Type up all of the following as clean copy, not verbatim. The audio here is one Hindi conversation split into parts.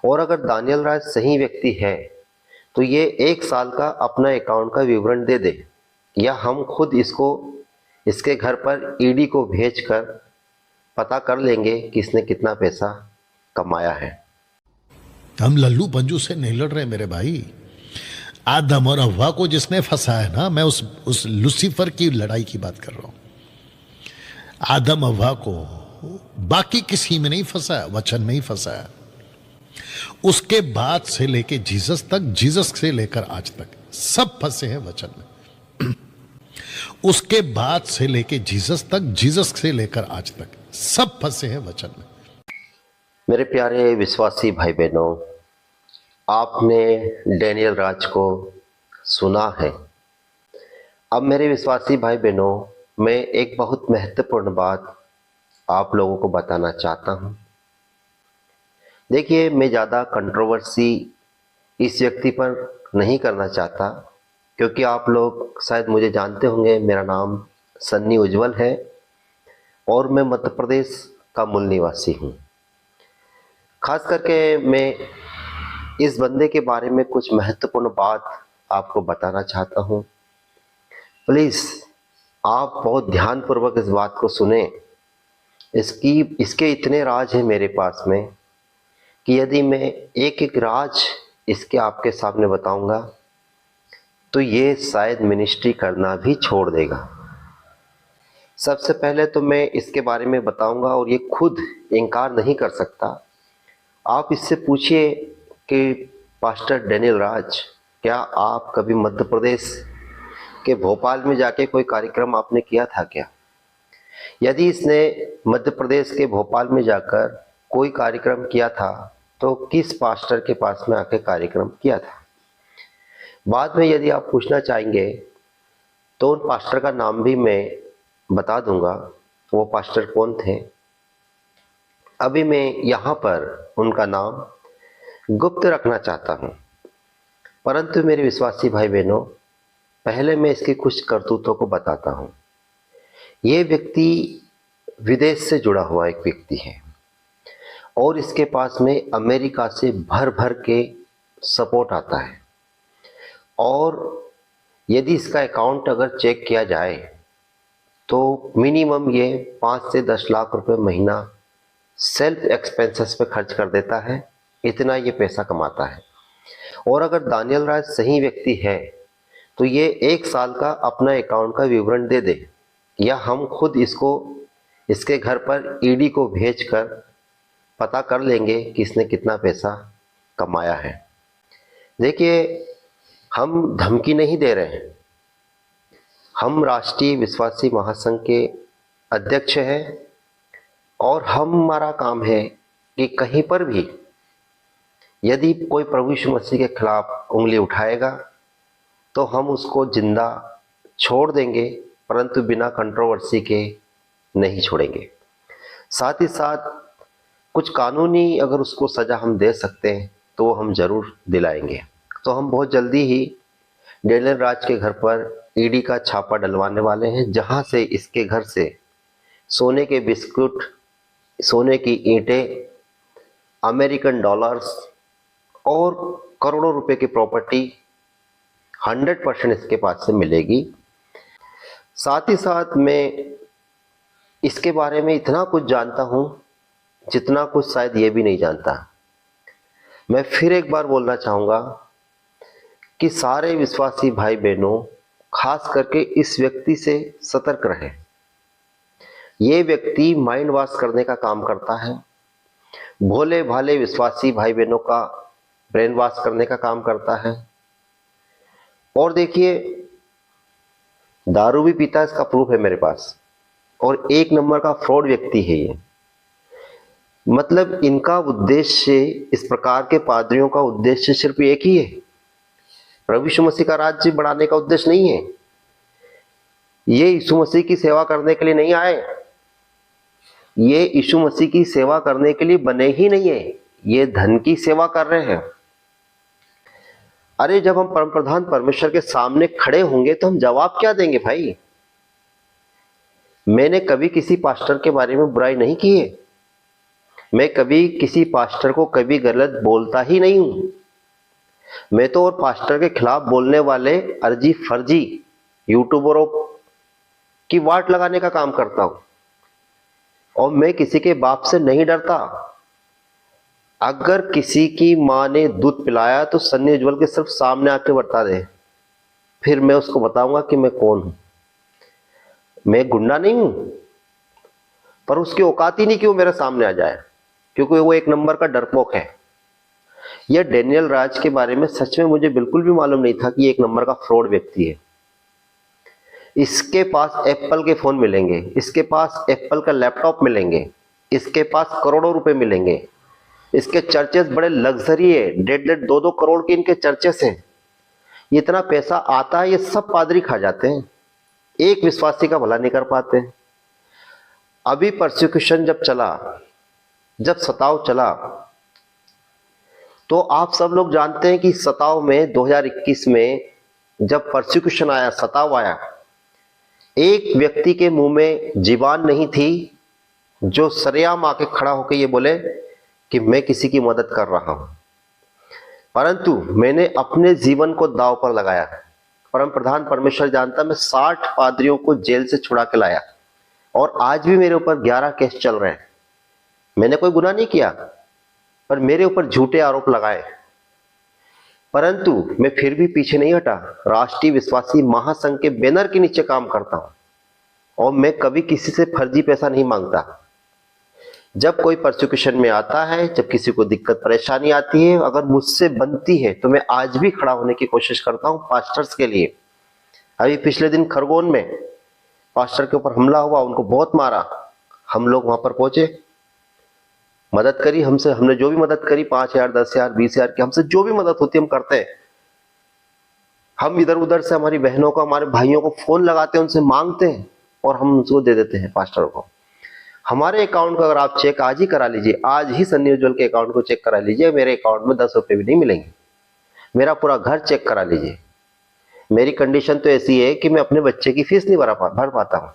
और अगर दानियल राज सही व्यक्ति है तो ये 1 साल का अपना अकाउंट का विवरण दे दे, या हम खुद इसको इसके घर पर ईडी को भेजकर पता कर लेंगे कि इसने कितना पैसा कमाया है। हम लल्लू पंजू से नहीं लड़ रहे मेरे भाई। आदम और हव्वा को जिसने फंसाया ना, मैं उस लूसीफर की लड़ाई की बात कर रहा हूं। आदम हव्वा को बाकी किसी में नहीं फंसाया, वचन में ही फंसाया। उसके बाद से लेके जीसस तक, जीसस से लेकर आज तक सब फंसे हैं वचन में। उसके बाद से लेके जीसस तक, जीसस से लेकर आज तक सब फंसे हैं वचन में। मेरे प्यारे विश्वासी भाई बहनों, आपने डैनियल राज को सुना है। अब मेरे विश्वासी भाई बहनों, मैं एक बहुत महत्वपूर्ण बात आप लोगों को बताना चाहता हूं। देखिए, मैं ज़्यादा कंट्रोवर्सी इस व्यक्ति पर नहीं करना चाहता, क्योंकि आप लोग शायद मुझे जानते होंगे। मेरा नाम सन्नी उज्जवल है और मैं मध्य प्रदेश का मूल निवासी हूँ। खास करके मैं इस बंदे के बारे में कुछ महत्वपूर्ण बात आपको बताना चाहता हूँ। प्लीज़ आप बहुत ध्यानपूर्वक इस बात को सुने। इसके इतने राज हैं मेरे पास में कि यदि मैं एक एक राज इसके आपके सामने बताऊंगा तो ये शायद मिनिस्ट्री करना भी छोड़ देगा। सबसे पहले तो मैं इसके बारे में बताऊंगा और ये खुद इनकार नहीं कर सकता। आप इससे पूछिए कि पास्टर डैनियल राज, क्या आप कभी मध्य प्रदेश के भोपाल में जाके कोई कार्यक्रम आपने किया था क्या? यदि इसने मध्य प्रदेश के भोपाल में जाकर कोई कार्यक्रम किया था तो किस पास्टर के पास में आके कार्यक्रम किया था? बाद में यदि आप पूछना चाहेंगे तो उन पास्टर का नाम भी मैं बता दूंगा, वो पास्टर कौन थे। अभी मैं यहाँ पर उनका नाम गुप्त रखना चाहता हूँ। परंतु मेरे विश्वासी भाई बहनों, पहले मैं इसकी कुछ करतूतों को बताता हूँ। ये व्यक्ति विदेश से जुड़ा हुआ एक व्यक्ति है और इसके पास में अमेरिका से भर भर के सपोर्ट आता है। और यदि इसका अकाउंट अगर चेक किया जाए तो मिनिमम ये 5 से 10 लाख रुपए महीना सेल्फ एक्सपेंसेस पे खर्च कर देता है। इतना ये पैसा कमाता है। और अगर दानियल राज सही व्यक्ति है तो ये 1 साल का अपना अकाउंट का विवरण दे दे, या हम खुद इसको इसके घर पर ईडी को भेजकर पता कर लेंगे कि इसने कितना पैसा कमाया है। देखिए, हम धमकी नहीं दे रहे हैं। हम राष्ट्रीय विश्वासी महासंघ के अध्यक्ष हैं और हमारा काम है कि कहीं पर भी यदि कोई प्रभु यीशु मसीह के खिलाफ उंगली उठाएगा तो हम उसको जिंदा छोड़ देंगे, परंतु बिना कंट्रोवर्सी के नहीं छोड़ेंगे। साथ ही साथ कुछ कानूनी अगर उसको सज़ा हम दे सकते हैं तो वो हम ज़रूर दिलाएंगे। तो हम बहुत जल्दी ही डैनियल राज के घर पर ईडी का छापा डलवाने वाले हैं, जहां से इसके घर से सोने के बिस्कुट, सोने की ईंटें, अमेरिकन डॉलर्स और करोड़ों रुपए की प्रॉपर्टी 100% इसके पास से मिलेगी। साथ ही साथ मैं इसके बारे में इतना कुछ जानता हूं जितना कुछ शायद ये भी नहीं जानता। मैं फिर एक बार बोलना चाहूँगा कि सारे विश्वासी भाई बहनों, खास करके इस व्यक्ति से सतर्क रहें। ये व्यक्ति माइंड वॉश करने का काम करता है। भोले भाले विश्वासी भाई बहनों का ब्रेन वॉश करने का काम करता है। और देखिए, दारू भी पीता है, इसका प्रूफ है मेरे पास। और 1 नंबर का फ्रॉड व्यक्ति है ये। मतलब इनका उद्देश्य, इस प्रकार के पादरियों का उद्देश्य सिर्फ एक ही है, प्रभु यीशु मसीह का राज्य बढ़ाने का उद्देश्य नहीं है। ये यीशु मसीह की सेवा करने के लिए नहीं आए। ये यीशु मसीह की सेवा करने के लिए बने ही नहीं है। ये धन की सेवा कर रहे हैं। अरे, जब हम परम प्रधान परमेश्वर के सामने खड़े होंगे तो हम जवाब क्या देंगे भाई? मैंने कभी किसी पास्टर के बारे में बुराई नहीं की है। मैं कभी किसी पास्टर को कभी गलत बोलता ही नहीं हूं। मैं तो और पास्टर के खिलाफ बोलने वाले अर्जी फर्जी यूट्यूबरों की वाट लगाने का काम करता हूं, और मैं किसी के बाप से नहीं डरता। अगर किसी की मां ने दूध पिलाया तो सन्नी उज्जवल के सिर्फ सामने आके बता दे, फिर मैं उसको बताऊंगा कि मैं कौन हूं। मैं गुंडा नहीं हूं, पर उसकी औकात ही नहीं कि वो मेरे सामने आ जाए, क्योंकि वो एक नंबर का डरपोक है। यह डेनियल राज के बारे में सच में मुझे बिल्कुल भी मालूम नहीं था कि ये एक नंबर का फ्रॉड व्यक्ति है। इसके पास एप्पल के फोन मिलेंगे, इसके पास एप्पल का लैपटॉप मिलेंगे, इसके पास करोड़ों रुपए मिलेंगे, इसके चर्चेस बड़े लग्जरी है, 1.5-2 करोड़ के इनके चर्चेस हैं। इतना पैसा आता है, ये सब पादरी खा जाते हैं, एक विश्वासी का भला नहीं कर पाते हैं। अभी परसिक्यूशन जब चला, जब सताव चला, तो आप सब लोग जानते हैं कि सताव में 2021 में जब परसिक्यूशन आया, सताव आया, एक व्यक्ति के मुंह में जीवान नहीं थी जो सरेआम आके खड़ा होकर ये बोले कि मैं किसी की मदद कर रहा हूं। परंतु मैंने अपने जीवन को दांव पर लगाया। परम प्रधान परमेश्वर जानता, मैं 60 पादरियों को जेल से छुड़ा के लाया, और आज भी मेरे ऊपर 11 केस चल रहे हैं। मैंने कोई गुनाह नहीं किया, पर मेरे ऊपर झूठे आरोप लगाए, परंतु मैं फिर भी पीछे नहीं हटा। राष्ट्रीय विश्वासी महासंघ के बैनर के नीचे काम करता हूं, और मैं कभी किसी से फर्जी पैसा नहीं मांगता। जब कोई परसिक्यूशन में आता है, जब किसी को दिक्कत परेशानी आती है, अगर मुझसे बनती है तो मैं आज भी खड़ा होने की कोशिश करता हूं पास्टर्स के लिए। अभी पिछले दिन खरगोन में पास्टर के ऊपर हमला हुआ, उनको बहुत मारा, हम लोग वहां पर पहुंचे, मदद करी। हमने जो भी मदद करी, 5,000, 10,000, 20,000 की, हमसे जो भी मदद होती है हम करते हैं। हम इधर उधर से हमारी बहनों को, हमारे भाइयों को फोन लगाते हैं, उनसे मांगते हैं, और हम उनको दे देते हैं पास्टर को। हमारे अकाउंट को अगर आप चेक आज ही करा लीजिए, आज ही सन्नी उज्जवल के अकाउंट को चेक करा लीजिए, मेरे अकाउंट में 10 रुपए भी नहीं मिलेंगे। मेरा पूरा घर चेक करा लीजिए। मेरी कंडीशन तो ऐसी है कि मैं अपने बच्चे की फीस नहीं भर पाता हूं,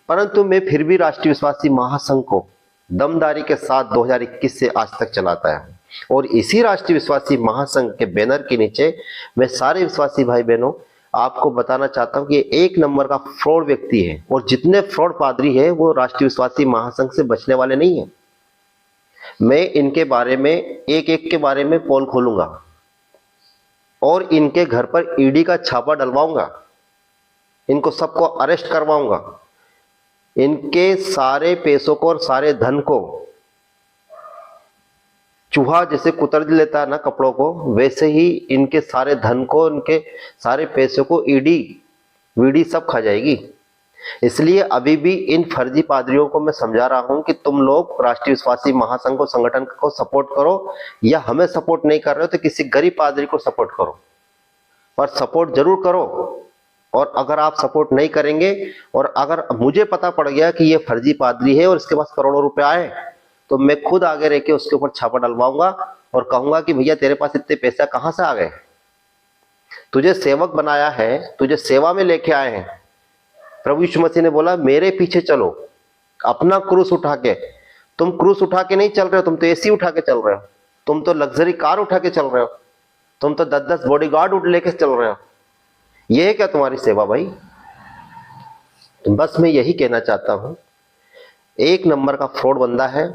परंतु मैं फिर भी राष्ट्रीय विश्वासी महासंघ को दमदारी के साथ 2021 से आज तक चलाता है। और इसी राष्ट्रीय विश्वासी महासंघ के बैनर के नीचे मैं सारे विश्वासी भाई बहनों आपको बताना चाहता हूं कि एक नंबर का फ्रॉड व्यक्ति है, और जितने फ्रॉड पादरी है वो राष्ट्रीय विश्वासी महासंघ से बचने वाले नहीं है। मैं इनके बारे में एक एक के बारे में पोल खोलूंगा, और इनके घर पर ईडी का छापा डलवाऊंगा, इनको सबको अरेस्ट करवाऊंगा। इनके सारे पैसों को और सारे धन को चूहा जैसे कुतर लेता है ना कपड़ों को, वैसे ही इनके सारे धन को, इनके सारे पैसों को ईडी वीडी सब खा जाएगी। इसलिए अभी भी इन फर्जी पादरियों को मैं समझा रहा हूं कि तुम लोग राष्ट्रीय विश्वासी महासंघ को, संगठन को सपोर्ट करो, या हमें सपोर्ट नहीं कर रहे हो तो किसी गरीब पादरी को सपोर्ट करो, पर सपोर्ट जरूर करो। और अगर आप सपोर्ट नहीं करेंगे, और अगर मुझे पता पड़ गया कि ये फर्जी पादरी है और इसके पास करोड़ों रुपए आए, तो मैं खुद आगे रह के उसके ऊपर छापा डलवाऊंगा और कहूंगा कि भैया तेरे पास इतने पैसा कहां से आ गए? तुझे सेवक बनाया है, तुझे सेवा में लेके आए हैं। प्रभु यीशु मसीह ने बोला मेरे पीछे चलो, अपना क्रूस उठा के। तुम क्रूस उठा के नहीं चल रहे हो, तुम तो एसी उठा के चल रहे हो, तुम तो लग्जरी कार उठा के चल रहे हो, तुम तो 10-10 बॉडीगार्ड लेके चल रहे हो। ये है क्या तुम्हारी सेवा भाई? तो बस मैं यही कहना चाहता हूं, एक नंबर का फ्रॉड बंदा है,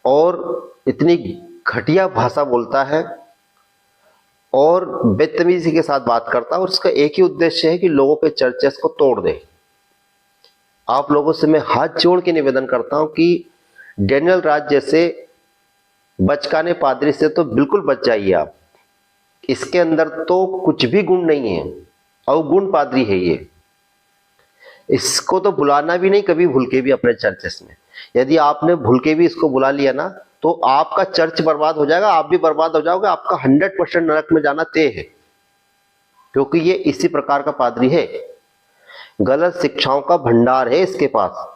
और इतनी घटिया भाषा बोलता है, और बदतमीजी के साथ बात करता है, और उसका एक ही उद्देश्य है कि लोगों के चर्चेस को तोड़ दे। आप लोगों से मैं हाथ जोड़ के निवेदन करता हूं कि डेनियल राज जैसे बचकाने पादरी से तो बिल्कुल बच जाइए आप। इसके अंदर तो कुछ भी गुण नहीं है, अवगुण पादरी है ये। इसको तो बुलाना भी नहीं कभी भूल के भी अपने चर्चेस में। यदि आपने भूल के भी इसको बुला लिया ना, तो आपका चर्च बर्बाद हो जाएगा, आप भी बर्बाद हो जाओगे, आपका 100% नरक में जाना तय है, क्योंकि ये इसी प्रकार का पादरी है। गलत शिक्षाओं का भंडार है इसके पास।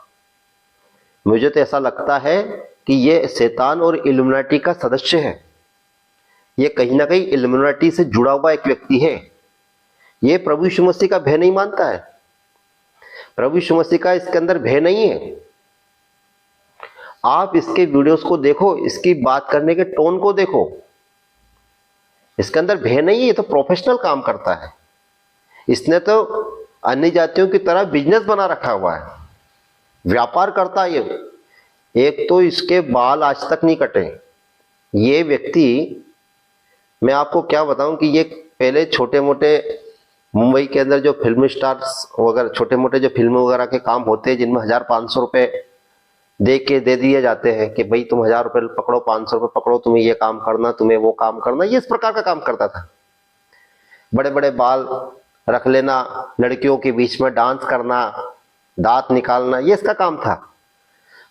मुझे तो ऐसा लगता है कि ये शैतान और इल्यूमिनाटी का सदस्य है। ये कहीं ना कहीं इल्यूमिनाटी से जुड़ा हुआ एक व्यक्ति है। ये प्रभु यीशु मसीह का भय नहीं मानता है, प्रभु यीशु मसीह का इसके अंदर भय नहीं है। आप इसके वीडियोस को देखो, इसकी बात करने के टोन को देखो, इसके अंदर भय नहीं है, ये तो प्रोफेशनल काम करता है। इसने तो अन्य जातियों की तरह बिजनेस बना रखा हुआ है, व्यापार करता है ये। एक तो इसके बाल आज तक नहीं कटे। ये व्यक्ति, मैं आपको क्या बताऊं कि ये पहले छोटे मोटे मुंबई के अंदर जो फिल्म स्टार्स वगैरह, छोटे मोटे जो फिल्म वगैरह के काम होते हैं जिनमें 1,500 रुपए दे के दे दिए जाते हैं कि भाई तुम 1,000 रुपए पकड़ो, 500 रुपए पकड़ो, तुम्हें ये काम करना, तुम्हें वो काम करना, ये इस प्रकार का काम करता था। बड़े बड़े बाल रख लेना, लड़कियों के बीच में डांस करना, दांत निकालना, ये इसका काम था।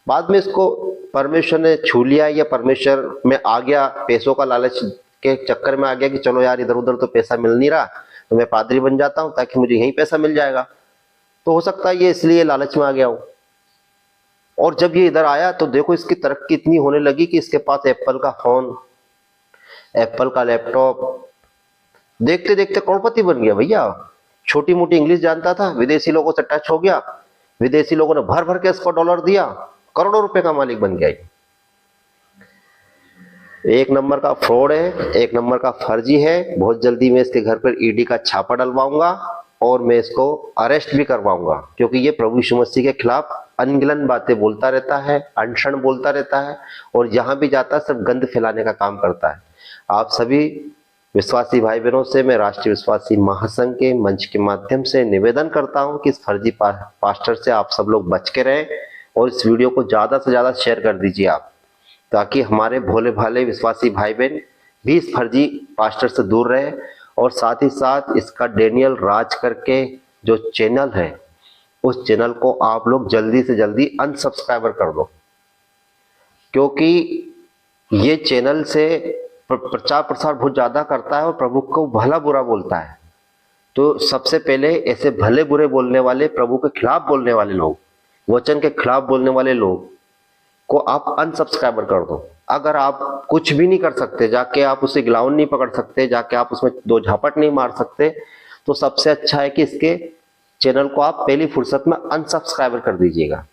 बाद में इसको परमेश्वर ने छू लिया, या परमेश्वर में आ गया, पैसों का लालच के चक्कर में आ गया कि चलो यार इधर उधर तो पैसा मिल नहीं रहा, तो मैं पादरी बन जाता हूं ताकि मुझे यहीं पैसा मिल जाएगा। तो हो सकता है ये इसलिए लालच में आ गया हो। और जब ये इधर आया तो देखो इसकी तरक्की इतनी होने लगी कि इसके पास एप्पल का फोन, एप्पल का लैपटॉप, देखते देखते करोड़पति बन गया भैया। छोटी मोटी इंग्लिश जानता था, विदेशी लोगों से टच हो गया, विदेशी लोगों ने भर भर के इसको डॉलर दिया, करोड़ों रुपए का मालिक बन गया। एक नंबर का फ्रॉड है, एक नंबर का फर्जी है। बहुत जल्दी मैं इसके घर पर ईडी का छापा डलवाऊंगा और मैं इसको अरेस्ट भी करवाऊंगा, क्योंकि ये प्रभु यीशु मसीह के खिलाफ अनगिनत बातें बोलता रहता है, अनशन बोलता रहता है, और जहां भी जाता है सिर्फ गंद फैलाने का काम करता है। आप सभी विश्वासी भाई बहनों से मैं राष्ट्रीय विश्वासी महासंघ के मंच के माध्यम से निवेदन करता हूं कि इस फर्जी पास्टर से आप सब लोग बच के रहें, और इस वीडियो को ज्यादा से ज्यादा शेयर कर दीजिए आप, ताकि हमारे भोले भाले विश्वासी भाई बहन भी इस फर्जी पास्टर से दूर रहे। और साथ ही साथ इसका डेनियल राज करके जो चैनल है, उस चैनल को आप लोग जल्दी से जल्दी अनसब्सक्राइबर कर दो, क्योंकि ये चैनल से प्रचार प्रसार बहुत ज्यादा करता है और प्रभु को भला बुरा बोलता है। तो सबसे पहले ऐसे भले बुरे बोलने वाले, प्रभु के खिलाफ बोलने वाले लोग, वचन के खिलाफ बोलने वाले लोग को आप अनसब्सक्राइबर कर दो। अगर आप कुछ भी नहीं कर सकते, जाके आप उसे ग्लाउंड नहीं पकड़ सकते, जाके आप उसमें 2 झापट नहीं मार सकते, तो सबसे अच्छा है कि इसके चैनल को आप पहली फुर्सत में अनसब्सक्राइबर कर दीजिएगा।